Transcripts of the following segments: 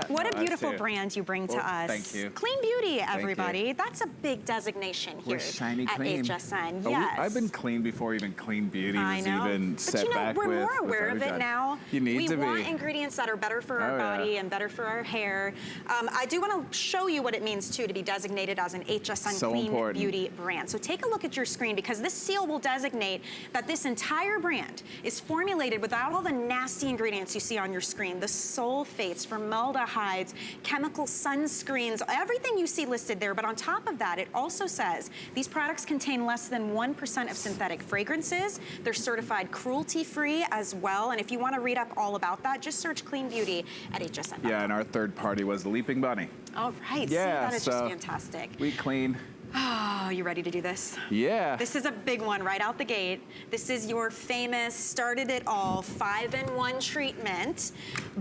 What a beautiful brand you bring to us. Thank you. Clean beauty, everybody. That's a big designation here shiny at clean. HSN. Oh, yes. I've been clean before even clean beauty was even set but back we're with. more aware of it now. You need to be. We want ingredients that are better for our body and better for our hair. I do want to show you what it means too to be designated as an HSN clean beauty brand. So take a look at your screen, because this seal will designate that this entire brand is formulated without all the nasty ingredients you see on your screen, the sulfates, formaldehydes, chemical sunscreens, everything you see listed there. But on top of that, it also says these products contain less than 1% of synthetic fragrances. They're certified cruelty-free as well. And if you want to read up all about that, just search Clean Beauty at HSN. Yeah, and our third party was the Leaping Bunny. Oh, right. Yeah, see, that is just fantastic. We clean. Oh, you ready to do this? Yeah. This is a big one right out the gate. This is your famous, started it all, 5-in-1 treatment.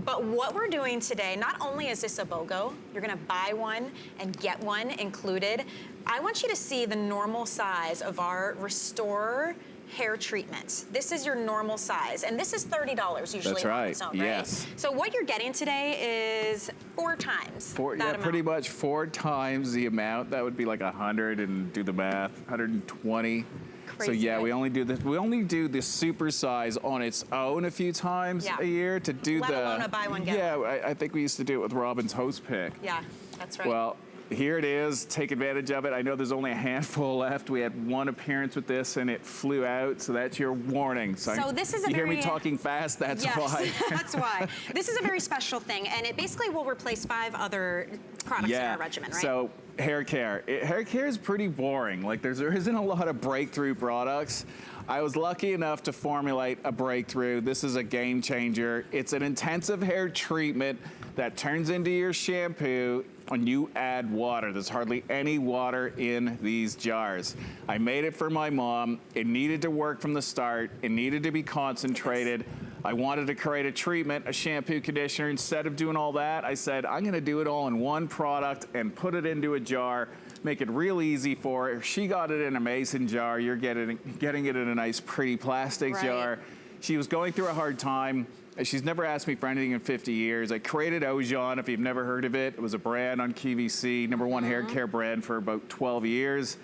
But what we're doing today, not only is this a BOGO, you're gonna buy one and get one included. I want you to see the normal size of our Restorer hair treatment. This is your normal size, and this is $30 usually. That's right. On its own, right? Yes. So what you're getting today is 4 times that amount. Pretty much 4 times the amount. That would be like 100, and do the math, 120. Crazy, so yeah, right? we only do this. We only do the Supersize on its own a few times a year to do Let alone a buy one get one. I think we used to do it with Robin's Host Pick. Yeah, that's right. Well, here it is. Take advantage of it. I know there's only a handful left. We had one appearance with this and it flew out, so that's your warning. So this is a you hear me talking fast, that's why. That's why. This is a very special thing, and it basically will replace 5 other products in our regimen, right? So hair care. Hair care is pretty boring. Like there isn't a lot of breakthrough products. I was lucky enough to formulate a breakthrough. This is a game changer. It's an intensive hair treatment that turns into your shampoo and you add water. There's hardly any water in these jars. I made it for my mom. It needed to work from the start. It needed to be concentrated. I wanted to create a treatment, a shampoo, conditioner. Instead of doing all that, I said, I'm gonna do it all in one product and put it into a jar, make it real easy for her. She got it in a mason jar. You're getting it in a nice, pretty plastic jar. She was going through a hard time. She's never asked me for anything in 50 years. I created Ojon, if you've never heard of it. It was a brand on QVC, #1 hair care brand for about 12 years.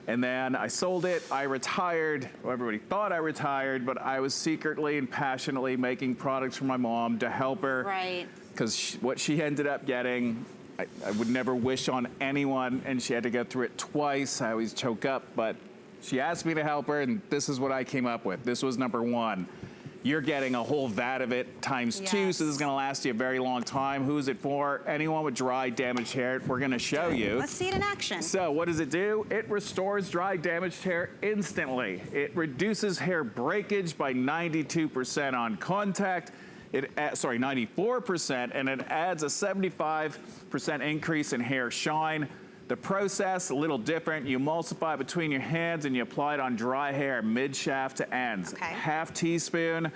And then I sold it, I retired. Well, everybody thought I retired, but I was secretly and passionately making products for my mom to help her. Right. Because what she ended up getting, I would never wish on anyone, and she had to go through it twice. I always choke up, but she asked me to help her, and this is what I came up with. This was #1. You're getting a whole vat of it times 2, so this is gonna last you a very long time. Who is it for? Anyone with dry, damaged hair. We're gonna show you. Let's see it in action. So what does it do? It restores dry, damaged hair instantly. It reduces hair breakage by 92% on contact. 94%, and it adds a 75% increase in hair shine. The process, a little different. You emulsify between your hands and you apply it on dry hair, mid-shaft to ends. Half teaspoon,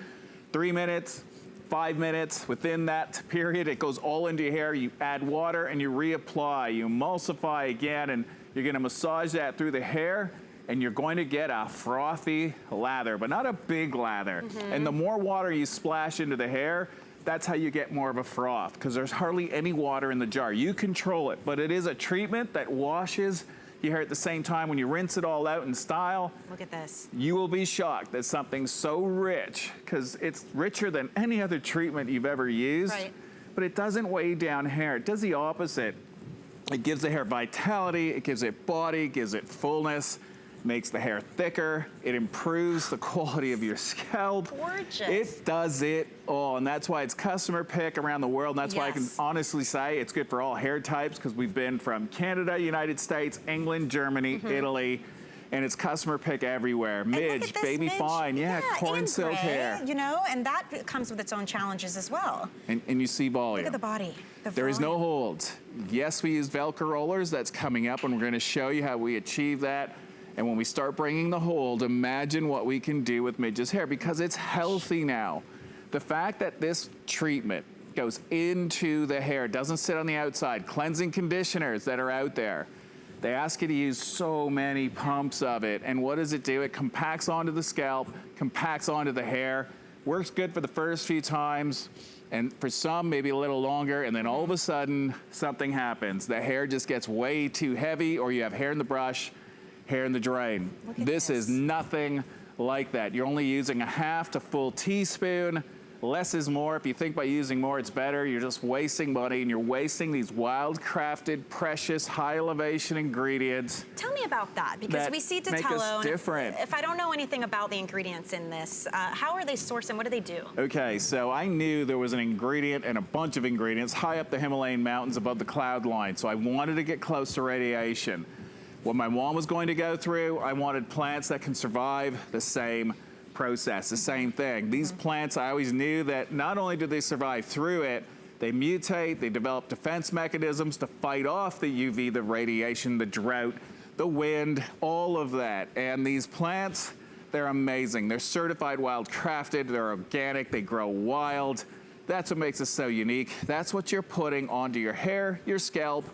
3 minutes, 5 minutes. Within that period, it goes all into your hair. You add water and you reapply. You emulsify again, and you're gonna massage that through the hair, and you're going to get a frothy lather, but not a big lather. And the more water you splash into the hair, that's how you get more of a froth, because there's hardly any water in the jar. You control it, but it is a treatment that washes your hair at the same time. When you rinse it all out in style, look at this. You will be shocked that something so rich, because it's richer than any other treatment you've ever used, but it doesn't weigh down hair. It does the opposite. It gives the hair vitality, it gives it body, it gives it fullness, makes the hair thicker, it improves the quality of your scalp. Gorgeous. It does it all, and that's why it's customer pick around the world, and that's why I can honestly say it's good for all hair types, because we've been from Canada, United States, England, Germany, Italy, and it's customer pick everywhere. Midge, baby fine, corn silk hair. You know, and that comes with its own challenges as well. And you see volume. Look at the body. There is no holds. Yes, we use Velcro rollers. That's coming up, and we're going to show you how we achieve that. And when we start bringing the hold, imagine what we can do with Midge's hair, because it's healthy now. The fact that this treatment goes into the hair, doesn't sit on the outside. Cleansing conditioners that are out there, they ask you to use so many pumps of it. And what does it do? It compacts onto the scalp, compacts onto the hair, works good for the first few times. And for some, maybe a little longer, and then all of a sudden, something happens. The hair just gets way too heavy, or you have hair in the brush, hair in the drain. This is nothing like that. You're only using a half to full teaspoon. Less is more. If you think by using more, it's better. You're just wasting money, and you're wasting these wild-crafted, precious, high-elevation ingredients. Tell me about that, because we see Dhatelo. Make us different. If I don't know anything about the ingredients in this, how are they sourced and what do they do? Okay, so I knew there was an ingredient and a bunch of ingredients high up the Himalayan mountains above the cloud line, so I wanted to get close to radiation. What my mom was going to go through, I wanted plants that can survive the same process, the same thing. These plants, I always knew that not only do they survive through it, they mutate, they develop defense mechanisms to fight off the UV, the radiation, the drought, the wind, all of that. And these plants, they're amazing. They're certified wild crafted, they're organic, they grow wild. That's what makes us so unique. That's what you're putting onto your hair, your scalp,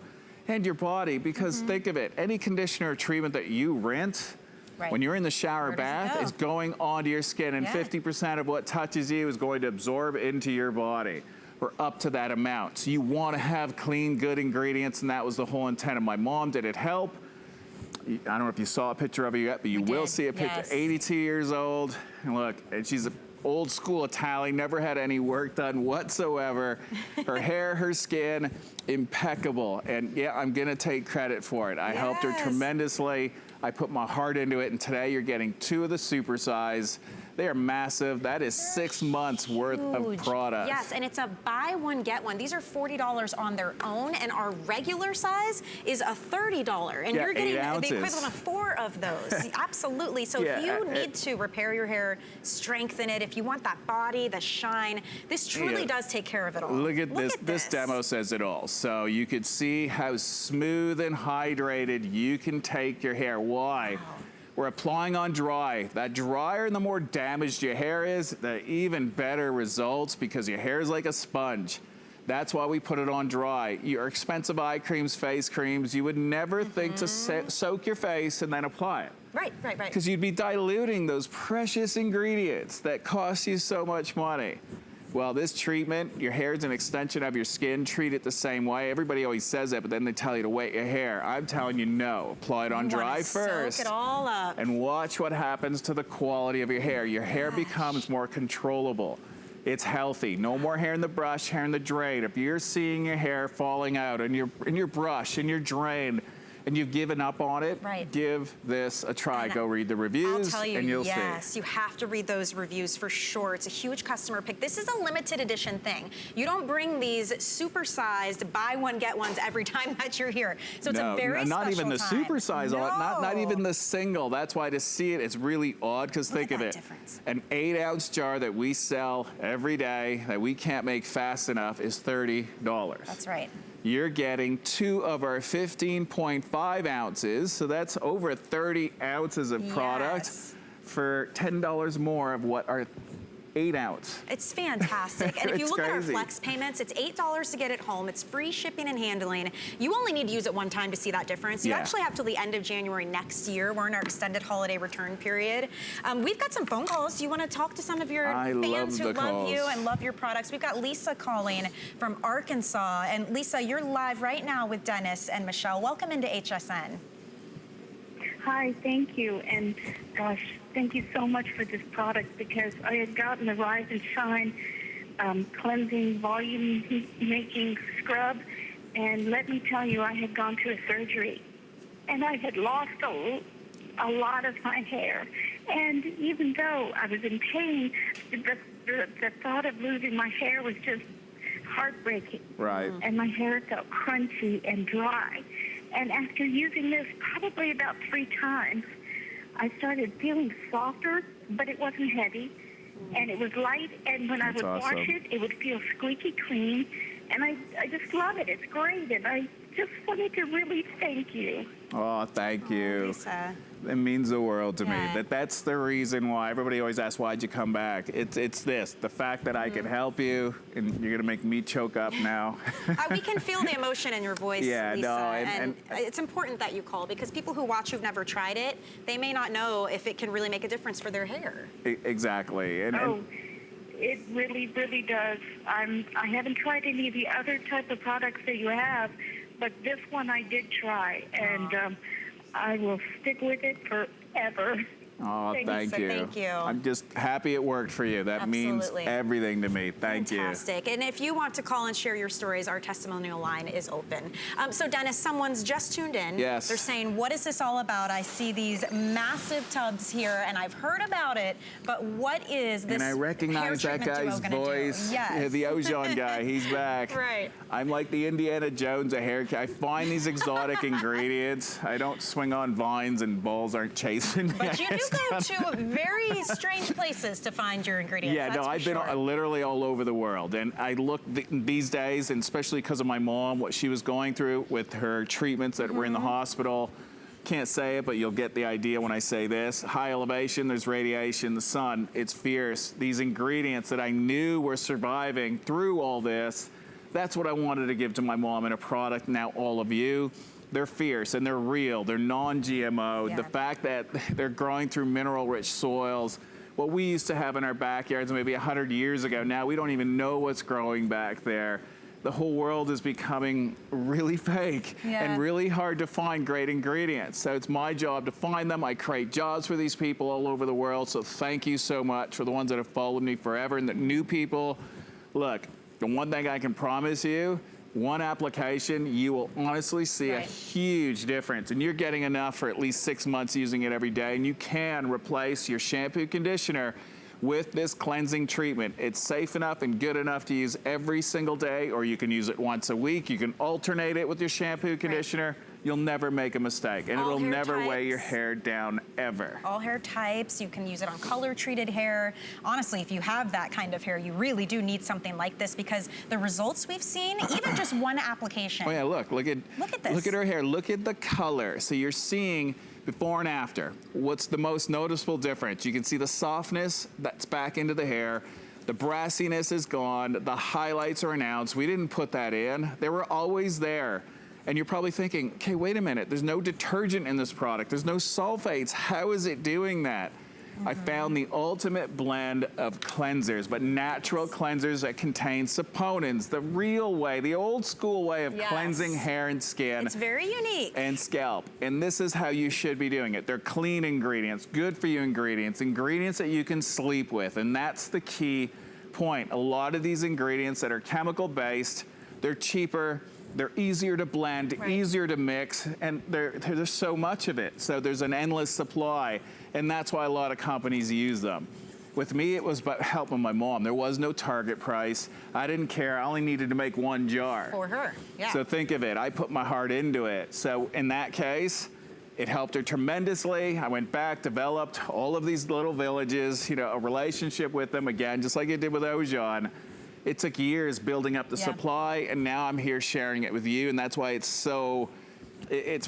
and your body, because think of it, any conditioner or treatment that you rinse, when you're in the shower bath, is going onto your skin, and 50% of what touches you is going to absorb into your body, or up to that amount. So you want to have clean, good ingredients, and that was the whole intent of my mom. Did it help? I don't know if you saw a picture of her yet, but you will see a picture. 82 years old, and look, and she's an old school Italian, never had any work done whatsoever. Her hair, her skin, impeccable. And yeah, I'm gonna take credit for it. I helped her tremendously. I put my heart into it, and today you're getting 2 of the Supersize. They are massive. That is 6 months worth of product. Yes, and it's a buy one, get one. These are $40 on their own, and our regular size is a $30. And you're getting the equivalent of 4 of those. Absolutely. So if you need to repair your hair, strengthen it, if you want that body, the shine, this truly does take care of it all. Look at this. This demo says it all. So you could see how smooth and hydrated you can take your hair. Why? Wow. We're applying on dry. That drier and the more damaged your hair is, the even better results, because your hair is like a sponge. That's why we put it on dry. Your expensive eye creams, face creams, you would never think to soak your face and then apply it. Right. Because you'd be diluting those precious ingredients that cost you so much money. Well, this treatment, your hair is an extension of your skin. Treat it the same way. Everybody always says that, but then they tell you to wet your hair. I'm telling you, no. Apply it on dry first. Soak it all up. And watch what happens to the quality of your hair. Your hair becomes more controllable. It's healthy. No more hair in the brush, hair in the drain. If you're seeing your hair falling out in your brush, in your drain, and you've given up on it, give this a try. And go read the reviews, I'll tell you, and you'll see. Yes, you have to read those reviews for sure. It's a huge customer pick. This is a limited edition thing. You don't bring these super-sized buy one, get ones every time that you're here. So it's a very special not even the time. super-size on it, not even the single. That's why to see it, it's really odd, because think of it. Difference. An 8-ounce jar that we sell every day that we can't make fast enough is $30. That's right. You're getting 2 of our 15.5 ounces, so that's over 30 ounces of product for $10 more of what our 8-ounce. It's fantastic. And if you look at our flex payments, it's $8 to get it home. It's free shipping and handling. You only need to use it one time to see that difference. You actually have till the end of January next year. We're in our extended holiday return period. We've got some phone calls. Do you want to talk to some of your fans who love you and love your products? We've got Lisa calling from Arkansas. And Lisa, you're live right now with Dennis and Michelle. Welcome into HSN. Hi, thank you. And gosh, thank you so much for this product, because I had gotten the Rise and Shine cleansing, volume-making scrub, and let me tell you, I had gone to a surgery, and I had lost a lot of my hair. And even though I was in pain, the thought of losing my hair was just heartbreaking. Right. And my hair felt crunchy and dry. And after using this probably about 3 times, I started feeling softer, but it wasn't heavy, and it was light, and when I would wash it, it would feel squeaky clean, and I just love it. It's great, and I just wanted to really thank you. Oh, thank you. Lisa. It means the world to me. That's the reason why everybody always asks, why'd you come back? It's this, the fact that I can help you, and you're gonna make me choke up now. We can feel the emotion in your voice, Lisa. No, and it's important that you call, because people who watch who've never tried it, they may not know if it can really make a difference for their hair. Exactly. It really, really does. I haven't tried any of the other type of products that you have, but this one I did try, and I will stick with it forever. Oh, thank you. Thank you. I'm just happy it worked for you. That means everything to me. Thank you. Fantastic. And if you want to call and share your stories, our testimonial line is open. So Dennis, someone's just tuned in. Yes. They're saying, what is this all about? I see these massive tubs here, and I've heard about it, but what is this? And I recognize that guy's voice. Yes. Yeah, the Ojon guy, he's back. Right. I'm like the Indiana Jones of hair care. I find these exotic ingredients. I don't swing on vines and balls aren't chasing me. But you do go to very strange places to find your ingredients. Yeah, no, I've been literally all over the world. And I look these days, and especially because of my mom, what she was going through with her treatments that were in the hospital. Can't say it, but you'll get the idea when I say this. High elevation, there's radiation, the sun, it's fierce. These ingredients that I knew were surviving through all this, that's what I wanted to give to my mom in a product. Now all of you, they're fierce and they're real, they're non-GMO. The fact that they're growing through mineral-rich soils, what we used to have in our backyards maybe 100 years ago, now we don't even know what's growing back there. The whole world is becoming really fake and really hard to find great ingredients. So it's my job to find them. I create jobs for these people all over the world. So thank you so much for the ones that have followed me forever and the new people. Look, the one thing I can promise you, one application, you will honestly see a huge difference. And you're getting enough for at least 6 months using it every day. And you can replace your shampoo conditioner with this cleansing treatment. It's safe enough and good enough to use every single day, or you can use it once a week. You can alternate it with your shampoo conditioner. You'll never make a mistake, and it'll never weigh your hair down, ever. All hair types. You can use it on color-treated hair. Honestly, if you have that kind of hair, you really do need something like this, because the results we've seen, even just one application. Oh yeah, look at this. Look at her hair. Look at the color. So you're seeing before and after. What's the most noticeable difference? You can see the softness that's back into the hair. The brassiness is gone. The highlights are announced. We didn't put that in. They were always there. And you're probably thinking, okay, wait a minute. There's no detergent in this product. There's no sulfates. How is it doing that? I found the ultimate blend of cleansers, but natural cleansers that contain saponins, the real way, the old school way of cleansing hair and skin. It's very unique. And scalp. And this is how you should be doing it. They're clean ingredients, good for you ingredients, ingredients that you can sleep with. And that's the key point. A lot of these ingredients that are chemical based, they're cheaper, they're easier to blend, easier to mix, and there's so much of it. So there's an endless supply, and that's why a lot of companies use them. With me, it was about helping my mom. There was no target price. I didn't care. I only needed to make one jar. For her, So think of it. I put my heart into it. So in that case, it helped her tremendously. I went back, developed all of these little villages, a relationship with them, again, just like I did with Ojon. It took years building up the supply, and now I'm here sharing it with you, and that's why it's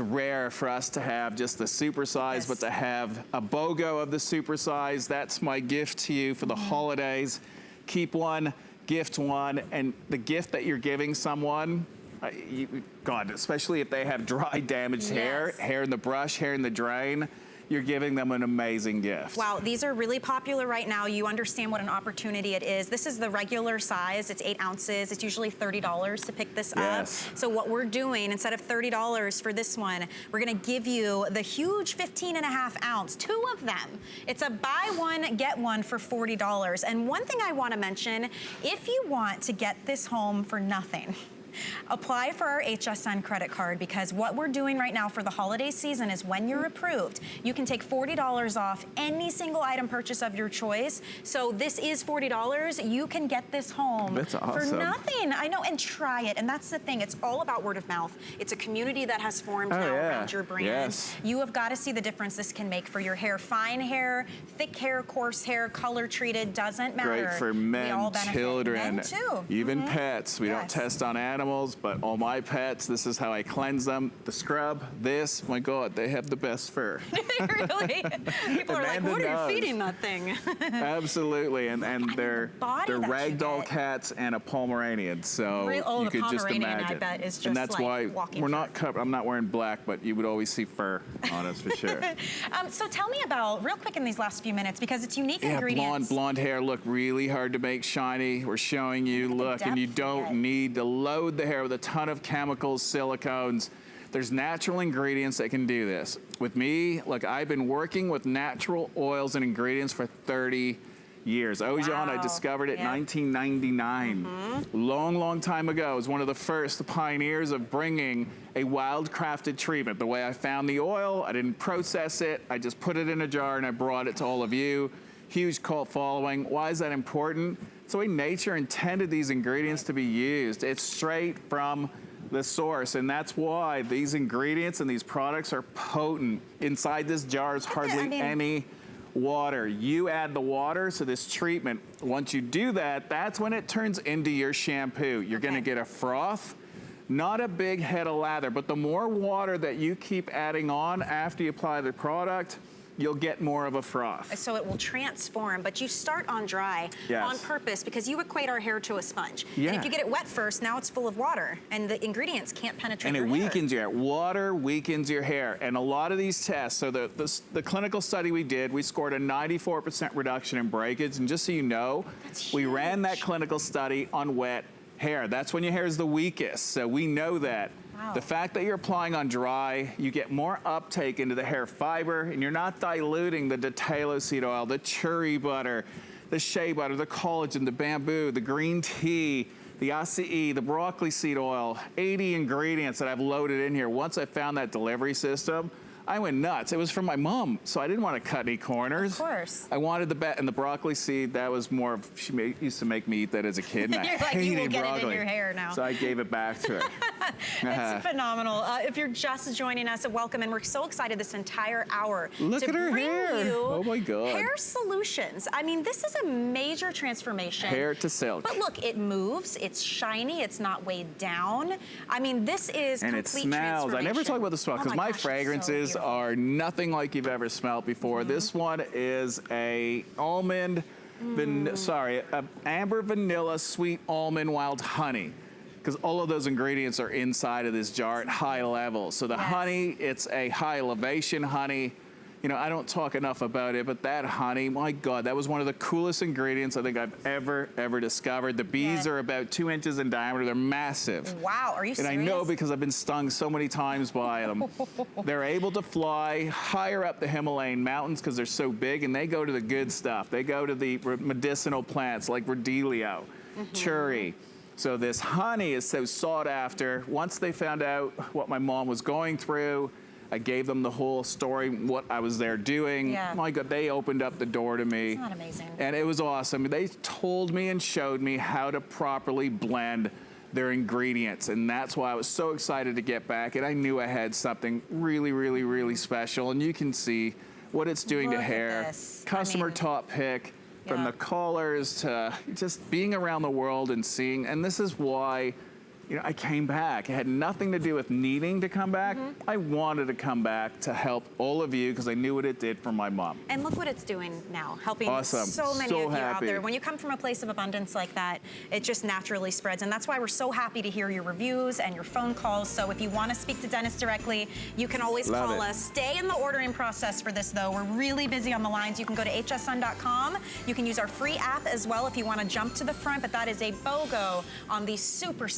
rare for us to have just the Supersize, but to have a BOGO of the Supersize. That's my gift to you for the holidays. Keep one, gift one, and the gift that you're giving someone, God, especially if they have dry, damaged hair in the brush, hair in the drain, you're giving them an amazing gift. Wow, these are really popular right now. You understand what an opportunity it is. This is the regular size. It's 8 ounces. It's usually $30 to pick this up. So what we're doing, instead of $30 for this one, we're gonna give you the huge 15.5 ounce, 2 of them. It's a buy one, get one for $40. And one thing I wanna mention, if you want to get this home for nothing, apply for our HSN credit card, because what we're doing right now for the holiday season is when you're approved, you can take $40 off any single item purchase of your choice. So this is $40. You can get this home for nothing. I know, and try it. And that's the thing. It's all about word of mouth. It's a community that has formed now around your brand. You have got to see the difference this can make for your hair. Fine hair, thick hair, coarse hair, color treated, doesn't matter. Great for men, children, men too. even pets. We don't test on animals. animals, but all my pets, this is how I cleanse them. The scrub, this, my God, they have the best fur. Really? People are like, what are you feeding that thing? Absolutely, and they're ragdoll cats and a Pomeranian, so you could just imagine. I bet is just and that's like why walking we're not covered. I'm not wearing black, but you would always see fur on us for sure. So tell me about, real quick in these last few minutes, because it's unique ingredients. Blonde hair look really hard to make shiny. We're showing you, look, and you don't need to load the hair with a ton of chemicals, silicones. There's natural ingredients that can do this. With me, look, I've been working with natural oils and ingredients for 30 years. Ojan, I discovered it in 1999. Long time ago. I was one of the first pioneers of bringing a wild crafted treatment. The way I found the oil, I didn't process it. I just put it in a jar and I brought it to all of you. Huge cult following. Why is that important? It's the way nature intended these ingredients to be used. It's straight from the source, and that's why these ingredients and these products are potent. Inside this jar is hardly any water. You add the water, so this treatment, once you do that, that's when it turns into your shampoo. You're gonna get a froth, not a big head of lather, but the more water that you keep adding on after you apply the product, you'll get more of a froth. So it will transform, but you start on dry on purpose because you equate our hair to a sponge. And if you get it wet first, now it's full of water and the ingredients can't penetrate your hair. And it weakens your hair. Water weakens your hair. And a lot of these tests, so the clinical study we did, we scored a 94% reduction in breakage. And just so you know, we ran that clinical study on wet hair. That's when your hair is the weakest. So we know that. The fact that you're applying on dry, you get more uptake into the hair fiber, and you're not diluting the Dhatelo seed oil, the cherry butter, the shea butter, the collagen, the bamboo, the green tea, the acai, the broccoli seed oil, 80 ingredients that I've loaded in here. Once I found that delivery system, I went nuts. It was from my mom, so I didn't want to cut any corners. Of course. I wanted and the broccoli seed, that was more of, she used to make me eat that as a kid, and I hated you will get broccoli. it in your hair now. So I gave it back to her. It's phenomenal. If you're just joining us, welcome, and we're so excited this entire hour Look to at her bring hair. you Oh my God. hair solutions. I mean, this is a major transformation. Hair to silk. But look, it moves, it's shiny, it's not weighed down. I mean, this is and complete it smells. I never talk about the smell because my fragrances are nothing like you've ever smelled before. This one is a almond, amber vanilla sweet almond wild honey. Because all of those ingredients are inside of this jar at high levels. So the honey, it's a high elevation honey. You know, I don't talk enough about it, but that honey, my God, that was one of the coolest ingredients I think I've ever discovered. The bees are about 2 inches in diameter. They're massive. Wow, are you serious? And I know because I've been stung so many times by them. They're able to fly higher up the Himalayan mountains because they're so big, and they go to the good stuff. They go to the medicinal plants like Redelio, Churi. So this honey is so sought after. Once they found out what my mom was going through, I gave them the whole story, what I was there doing. My God, they opened up the door to me. Isn't that amazing? And it was awesome. They told me and showed me how to properly blend their ingredients. And that's why I was so excited to get back. And I knew I had something really special. And you can see what it's doing to hair. Customer top pick. From the colors to just being around the world and seeing, and this is why, you know, I came back. It had nothing to do with needing to come back. I wanted to come back to help all of you because I knew what it did for my mom. And look what it's doing now, helping so many so of you happy. out there. When you come from a place of abundance like that, it just naturally spreads. And that's why we're so happy to hear your reviews and your phone calls. So if you want to speak to Dennis directly, you can always call us. Stay in the ordering process for this, though. We're really busy on the lines. You can go to hsn.com. You can use our free app as well if you want to jump to the front, but that is a BOGO on the Supersize